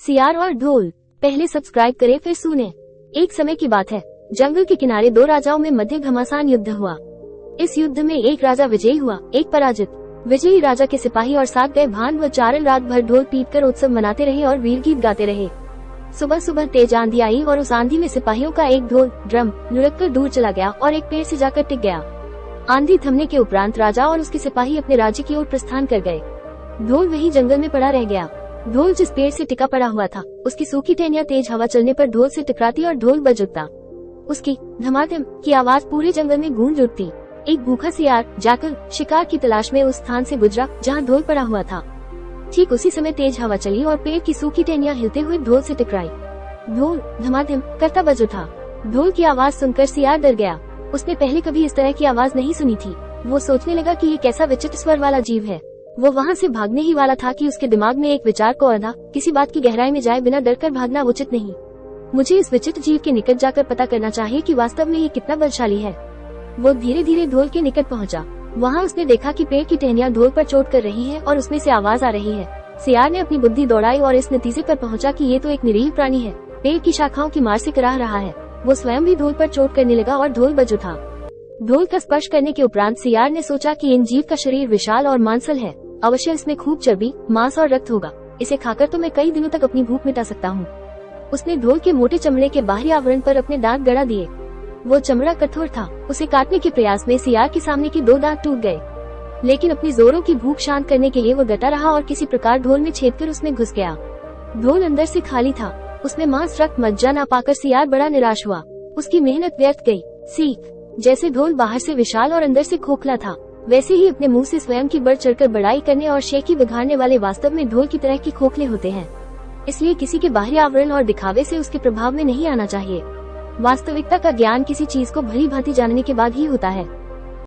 सियार और ढोल। पहले सब्सक्राइब करें फिर सुने। एक समय की बात है, जंगल के किनारे दो राजाओं में मध्य घमासान युद्ध हुआ। इस युद्ध में एक राजा विजयी हुआ, एक पराजित। विजयी राजा के सिपाही और साथ गए भान व चारण रात भर ढोल पीटकर उत्सव मनाते रहे और वीर गीत गाते रहे। सुबह सुबह तेज आंधी आई और उस आंधी में सिपाहियों का एक ढोल ड्रम लुढ़ककर दूर चला गया और एक पेड़ से जाकर टिक गया। आंधी थमने के उपरांत राजा और उसके सिपाही अपने राज्य की ओर प्रस्थान कर गए। ढोल वहीं जंगल में पड़ा रह गया। ढोल जिस पेड़ से टिका पड़ा हुआ था, उसकी सूखी टहनियां तेज हवा चलने पर ढोल से टकराती और ढोल बज उठता। उसकी धमाधम की आवाज पूरे जंगल में गूंज उठती। एक भूखा सियार जाकर शिकार की तलाश में उस स्थान से गुजरा जहां ढोल पड़ा हुआ था। ठीक उसी समय तेज हवा चली और पेड़ की सूखी टहनियां हिलते हुए ढोल से टकराई। ढोल धमाधम करता बज उठा। ढोल की आवाज सुनकर सियार डर गया। उसने पहले कभी इस तरह की आवाज नहीं सुनी थी। वो सोचने लगा कि ये कैसा विचित्र स्वर वाला जीव है। वो वहाँ से भागने ही वाला था कि उसके दिमाग में एक विचार को आधा, किसी बात की गहराई में जाए बिना डरकर भागना उचित नहीं। मुझे इस विचित्र जीव के निकट जाकर पता करना चाहिए कि वास्तव में ये कितना बलशाली है। वो धीरे धीरे ढोल के निकट पहुंचा। वहाँ उसने देखा कि पेड़ की टहनियां ढोल पर चोट कर रही है और उसमें से आवाज आ रही है। सियार ने अपनी बुद्धि दौड़ाई और इस नतीजे पर पहुंचा कि ये तो एक निरीह प्राणी है, पेड़ की शाखाओं की मार से कराह रहा है। वो स्वयं भी ढोल पर चोट करने लगा और ढोल बज उठा। ढोल का स्पर्श करने के उपरांत सियार ने सोचा कि इन जीव का शरीर विशाल और मांसल है। अवश्य इसमें खूब चर्बी, मांस और रक्त होगा। इसे खाकर तो मैं कई दिनों तक अपनी भूख मिटा सकता हूँ। उसने ढोल के मोटे चमड़े के बाहरी आवरण पर अपने दांत गड़ा दिए। वो चमड़ा कठोर था। उसे काटने के प्रयास में सियार के सामने के दो दांत टूट गए, लेकिन अपनी जोरों की भूख शांत करने के लिए वो डटा रहा और किसी प्रकार ढोल में छेदकर उसमें घुस गया। ढोल अंदर से खाली था। उसमें मांस, रक्त, मज्जा न पाकर सियार बड़ा निराश हुआ। उसकी मेहनत व्यर्थ गई। सीख जैसे ढोल बाहर से विशाल और अंदर से खोखला था, वैसे ही अपने मुंह से स्वयं की बढ़ चढ़कर बड़ाई करने और शेखी बिगाड़ने वाले वास्तव में ढोल की तरह की खोखले होते हैं। इसलिए किसी के बाहरी आवरण और दिखावे से उसके प्रभाव में नहीं आना चाहिए। वास्तविकता का ज्ञान किसी चीज को भली भांति जानने के बाद ही होता है।